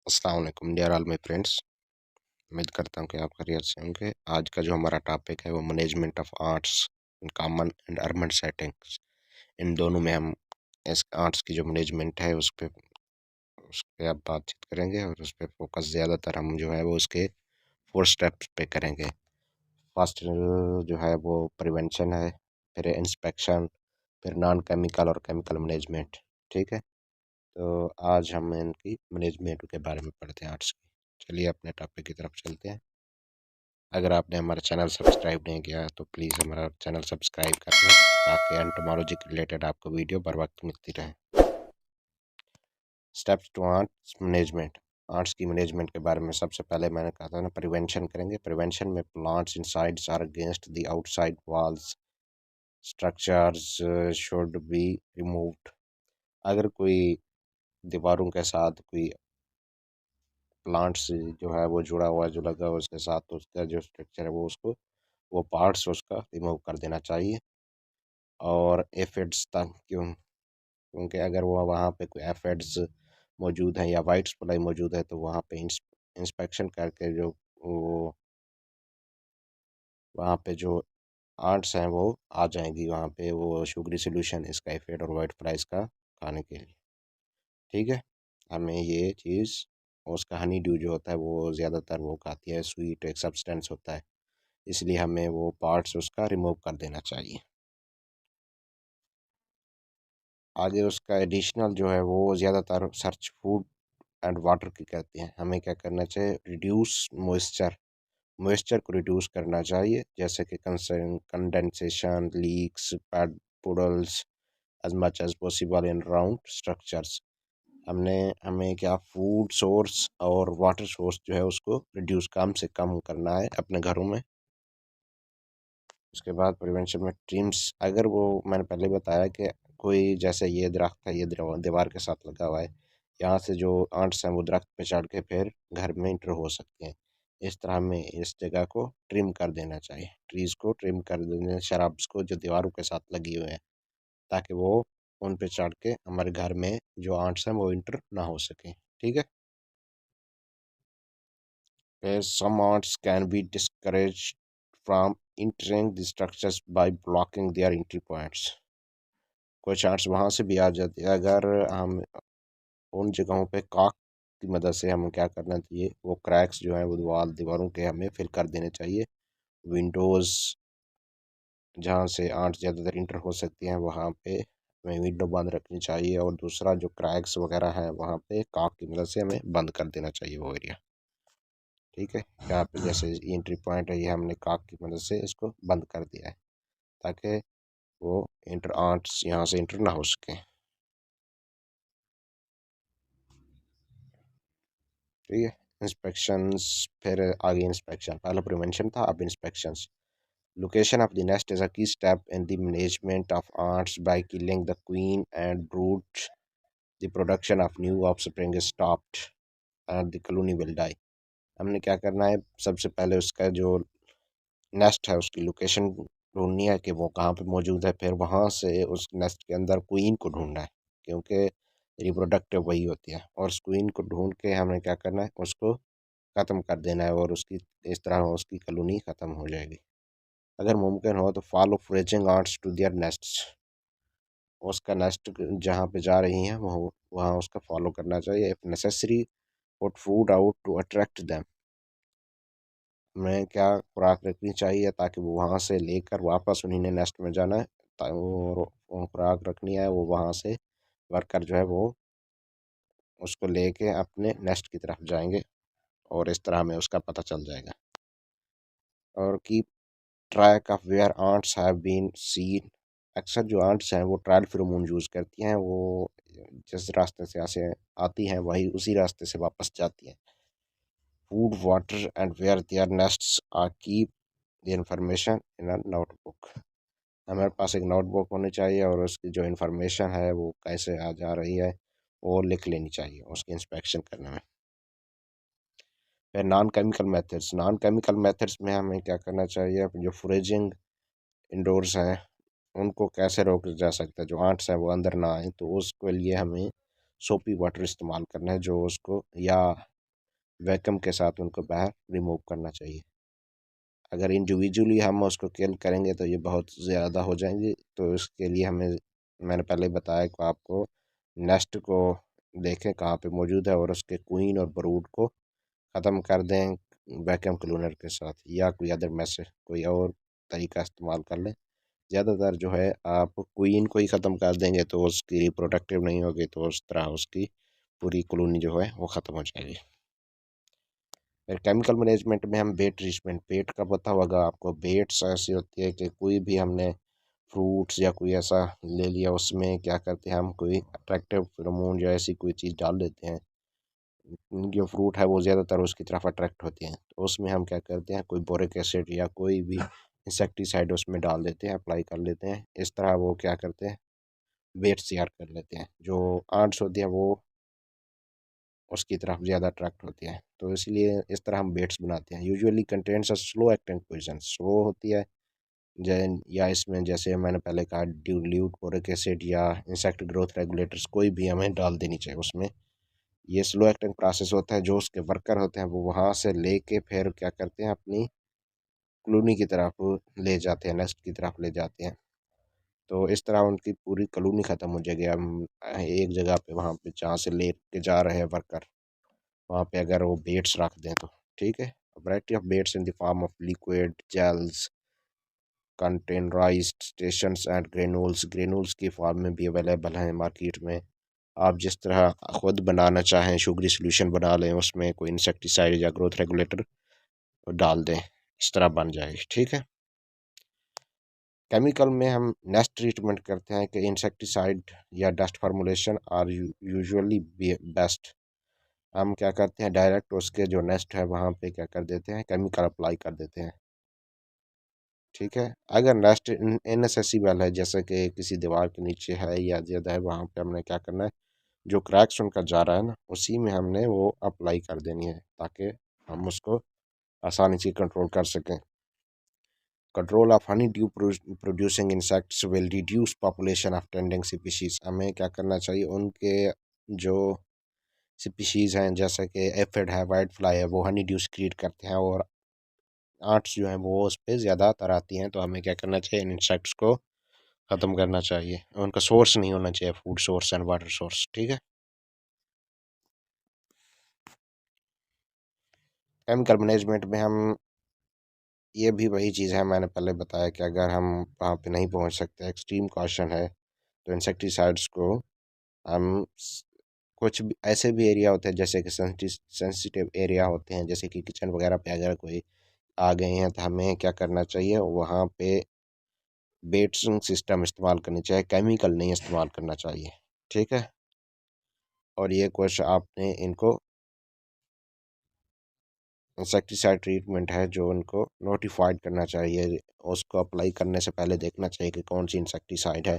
अस्सलाम वालेकुम dear all my friends. उम्मीद करता हूँ कि आप खैरियत से होंगे। आज का जो हमारा टॉपिक है वो management of ants in common and urban settings. इन दोनों में हम इस आर्ट्स की जो मैनेजमेंट है उस पे आप बातचीत करेंगे और उस पे फोकस ज़्यादातर हम जो है वो उसके 4 स्टेप्स पे करेंगे। फर्स्ट जो है वो प्रिवेंशन है, फिर इंस्पेक्शन, फिर नॉन केमिकल और केमिकल मैनेजमेंट। ठीक है, तो आज हम इनकी मैनेजमेंट के बारे में पढ़ते हैं आर्ट्स की। चलिए अपने टॉपिक की तरफ चलते हैं। अगर आपने हमारा चैनल सब्सक्राइब नहीं किया है तो प्लीज़ हमारा चैनल सब्सक्राइब कर लें ताकि एंटोमोलॉजी के रिलेटेड आपको वीडियो बर वक्त मिलती रहे। Steps to ants management. Ants की मैनेजमेंट के बारे में सबसे पहले मैंने कहा था ना, प्रिवेंशन करेंगे। प्रिवेंशन में plants insides are against the outside walls, structures should be removed. अगर कोई दीवारों के साथ कोई प्लांट्स जो है वो जुड़ा हुआ है, जो लगा हुआ है उसके साथ, तो उसका जो स्ट्रक्चर है वो पार्ट्स उसका रिमूव कर देना चाहिए। और एफिड्स तक क्योंकि अगर वो वहाँ पे कोई एफिड्स मौजूद हैं या वाइट स्प्लाई मौजूद है तो वहाँ पे इंस्पेक्शन करके जो वो वहाँ पे जो आर्ट्स हैं वो आ जाएंगी वहाँ पे, वो शुगरी सोल्यूशन इसका एफिड और वाइट फ्लाइज का खाने के लिए। ठीक है, हमें ये चीज़, उसका हनी ड्यू जो होता है वो ज़्यादातर वो खाती है, स्वीट एक सब्सटेंस होता है, इसलिए हमें वो पार्ट्स उसका रिमूव कर देना चाहिए। आगे उसका एडिशनल जो है वो ज़्यादातर सर्च फूड एंड वाटर की कहते हैं। हमें क्या करना चाहिए, रिड्यूस मॉइस्चर को रिड्यूस करना चाहिए, जैसे कि condensation, leaks, pad puddles, as much as possible in round structures. हमें क्या फूड सोर्स और वाटर सोर्स जो है उसको रिड्यूस कम से कम करना है अपने घरों में। उसके बाद प्रिवेंशन में ट्रिम्स, अगर वो मैंने पहले बताया कि कोई जैसे ये दरख्त है, ये दीवार के साथ लगा हुआ है, यहाँ से जो आंट्स हैं वो दरख्त पे चढ़ के फिर घर में इंटर हो सकते हैं। इस तरह हमें इस जगह को ट्रिम कर देना चाहिए, ट्रीज़ को ट्रिम कर देना, शराब्स को जो दीवारों के साथ लगी हुए हैं, ताकि वो उन पे चढ़ के हमारे घर में जो आंट्स हैं वो इंटर ना हो सकें। ठीक है, फिर some ants can be discouraged from entering the structures by blocking their entry points। कुछ आर्ट्स वहाँ से भी आ जाती है, अगर हम उन जगहों पे काक की मदद से हमें क्या करना चाहिए, वो क्रैक्स जो हैं वो दीवारों के हमें फिल कर देने चाहिए। विंडोज़ जहाँ से आर्ट्स ज़्यादातर इंटर हो सकती हैं वहाँ पे हमें विंडो बंद रखनी चाहिए, और दूसरा जो क्रैक्स वगैरह हैं वहाँ पे काक की मदद से हमें बंद कर देना चाहिए वो एरिया। ठीक है, यहाँ पे जैसे एंट्री पॉइंट है, ये हमने काक की मदद से इसको बंद कर दिया है ताकि वो इंटर आर्ट्स यहाँ से इंटर ना हो सके। ठीक है, इंस्पेक्शंस, फिर आगे इंस्पेक्शन, पहले प्रिवेंशन था, अब inspections. Location of the nest is a key step in the management of ants. By killing the queen and brood the production of new offspring is stopped and the colony will die. हमने क्या करना है, सबसे पहले उसका जो nest है उसकी लोकेशन ढूंढनी है कि वो कहाँ पे मौजूद है, फिर वहाँ से उस नेस्ट के अंदर क्वीन को ढूंढना है, क्योंकि रिप्रोडक्टिव वही होती है, और उस क्वीन को ढूंढ के हमें क्या करना है, उसको ख़त्म कर देना है, और उसकी इस तरह उसकी कॉलोनी ख़त्म हो जाएगी। अगर मुमकिन हो तो follow foraging ants to their nests, उसका नेस्ट जहाँ पे जा रही हैं वो वहाँ उसका फॉलो करना चाहिए। If necessary put food out to attract them, हमें क्या खुराक रखनी चाहिए ताकि वो वहाँ से लेकर वापस उन्हीं ने नेस्ट में जाना है, और वो खुराक रखनी है, वो वहाँ से वर्कर जो है वो उसको लेके अपने नेस्ट की तरफ जाएंगे, और इस तरह हमें उसका पता चल जाएगा। और keep track of where ants have been seen, अक्सर जो आंट्स हैं वो ट्रायल फेरोमोन यूज़ करती हैं, वो जिस रास्ते से आती हैं वही उसी रास्ते से वापस जाती हैं। Food water and where their nests are keep the information in a notebook, हमारे पास एक नोटबुक होनी चाहिए और उसकी जो इन्फॉर्मेशन है वो कैसे आ जा रही है वो लिख लेनी चाहिए उसकी इंस्पेक्शन करने में। फिर नॉन केमिकल मेथड्स में हमें क्या करना चाहिए, जो फ्रेजिंग इंडोर्स हैं उनको कैसे रोका जा सकता है, जो आंट्स हैं वो अंदर ना आए, तो उसके लिए हमें सोपी वाटर इस्तेमाल करना है, जो उसको या वैक्यूम के साथ उनको बाहर रिमूव करना चाहिए। अगर इंडिविजुअली हम उसको किल करेंगे तो ये बहुत ज़्यादा हो जाएंगे, तो इसके लिए हमें, मैंने पहले बताया कि आपको नेस्ट को देखें कहाँ पे मौजूद है और उसके क्वीन और ब्रूड को ख़त्म कर दें वैक्यूम क्लीनर के साथ, या कोई अदर मैसेज कोई और तरीका इस्तेमाल कर लें। ज़्यादातर जो है आप क्वीन को ही ख़त्म कर देंगे तो उसकी रिप्रोडक्टिव नहीं होगी, तो उस तरह उसकी पूरी कॉलोनी जो है वो ख़त्म हो जाएगी। फिर केमिकल मैनेजमेंट में हम बेट ट्रीटमेंट, बेट का पता होगा आपको, बेट्स ऐसी होती है कि कोई भी हमने फ्रूट्स या कोई ऐसा ले लिया, उसमें क्या करते हैं हम कोई अट्रैक्टिव फेरोमोन या ऐसी कोई चीज़ डाल देते हैं, जो फ्रूट है वो ज़्यादातर उसकी तरफ अट्रैक्ट होते हैं, तो उसमें हम क्या करते हैं कोई बोरिक एसिड या कोई भी इंसेक्टिसाइड उसमें डाल देते हैं, अप्लाई कर लेते हैं। इस तरह वो क्या करते हैं वेट तैयार कर लेते हैं, जो आंट्स होती हैं वो उसकी तरफ ज़्यादा अट्रैक्ट होती हैं, तो इसलिए इस तरह हम बेट्स बनाते हैं। Usually contains a slow acting poison, slow होती है जैन, या इसमें जैसे मैंने पहले कहा ड्यूल्यूट बोरिक एसिड या इंसेक्ट ग्रोथ रेगुलेटर्स कोई भी हमें डाल देनी चाहिए उसमें। ये स्लो एक्टिंग प्रोसेस होता है, जो उसके वर्कर होते हैं वो वहाँ से लेके फिर क्या करते हैं अपनी कॉलोनी की तरफ ले जाते हैं, नेस्ट की तरफ ले जाते हैं, तो इस तरह उनकी पूरी कॉलोनी ख़त्म हो जाएगी। हम एक जगह पे वहाँ पे जहाँ से ले के जा रहे हैं वर्कर, वहाँ पे अगर वो बेट्स रख दें तो ठीक है। Variety of baits in the form of liquid gels containerized stations and granules, granules की फॉर्म में भी अवेलेबल हैं मार्केट में। आप जिस तरह खुद बनाना चाहें शुगरी सोल्यूशन बना लें, उसमें कोई इंसेक्टिसाइड या ग्रोथ रेगुलेटर डाल दें, इस तरह बन जाएगी, ठीक है। केमिकल में हम नेस्ट ट्रीटमेंट करते हैं कि इंसेक्टिसाइड या dust formulation are usually best. हम क्या करते हैं डायरेक्ट उसके जो नेस्ट है वहाँ पे क्या कर देते हैं केमिकल अप्लाई कर देते हैं, ठीक है। अगर नेस्ट इनएसेसिबल है, जैसे कि किसी दीवार के नीचे है या ज़्यादा है, वहाँ पे हमने क्या करना है जो क्रैक्स उनका जा रहा है ना, उसी में हमने वो अप्लाई कर देनी है, ताकि हम उसको आसानी से कंट्रोल कर सकें। Control of honey due producing insects will reduce population of tending species, हमें क्या करना चाहिए उनके जो स्पीशीज़ हैं, जैसे कि एफिड है, वाइट फ्लाई है, वो हनी ड्यू क्रिएट करते हैं और आंट्स जो हैं वो उस पर ज़्यादातर आती हैं, तो हमें क्या करना चाहिए इन इंसेक्ट्स को ख़त्म करना चाहिए, उनका सोर्स नहीं होना चाहिए food source and water source, ठीक है। केमिकल मैनेजमेंट में हम ये भी वही चीज़ है, मैंने पहले बताया कि अगर हम वहाँ पे नहीं पहुँच सकते, एक्सट्रीम कॉशन है, तो इंसेक्टिसाइड्स को हम कुछ भी ऐसे भी एरिया होते हैं जैसे कि सेंसिटिव एरिया होते हैं, जैसे कि किचन वगैरह पे अगर कोई आ गए हैं, तो हमें क्या करना चाहिए वहाँ पे बेट्सिंग सिस्टम इस्तेमाल करनी चाहिए, केमिकल नहीं इस्तेमाल करना चाहिए, ठीक है। और ये कुछ आपने इनको इंसेक्टिसाइड ट्रीटमेंट है जो उनको नोटिफाइड करना चाहिए, उसको अप्लाई करने से पहले देखना चाहिए कि कौन सी इंसेक्टिसाइड है,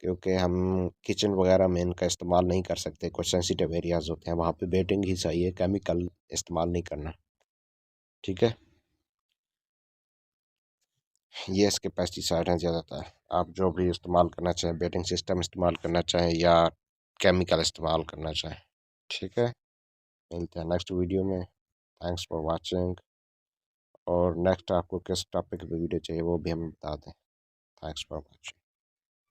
क्योंकि हम किचन वगैरह में इनका इस्तेमाल नहीं कर सकते, कुछ सेंसिटिव एरियाज होते हैं वहाँ पे बेटिंग ही चाहिए, केमिकल इस्तेमाल नहीं करना, ठीक है। ये इसके पेस्टिसाइड हैं ज़्यादातर, आप जो भी इस्तेमाल करना चाहें, बेटिंग सिस्टम इस्तेमाल करना चाहें या केमिकल इस्तेमाल करना चाहें, ठीक है। मिलते हैं नेक्स्ट वीडियो में। थैंक्स फॉर वाचिंग, और नेक्स्ट आपको किस टॉपिक पे वीडियो चाहिए वो भी हम बता दें। Thanks for watching.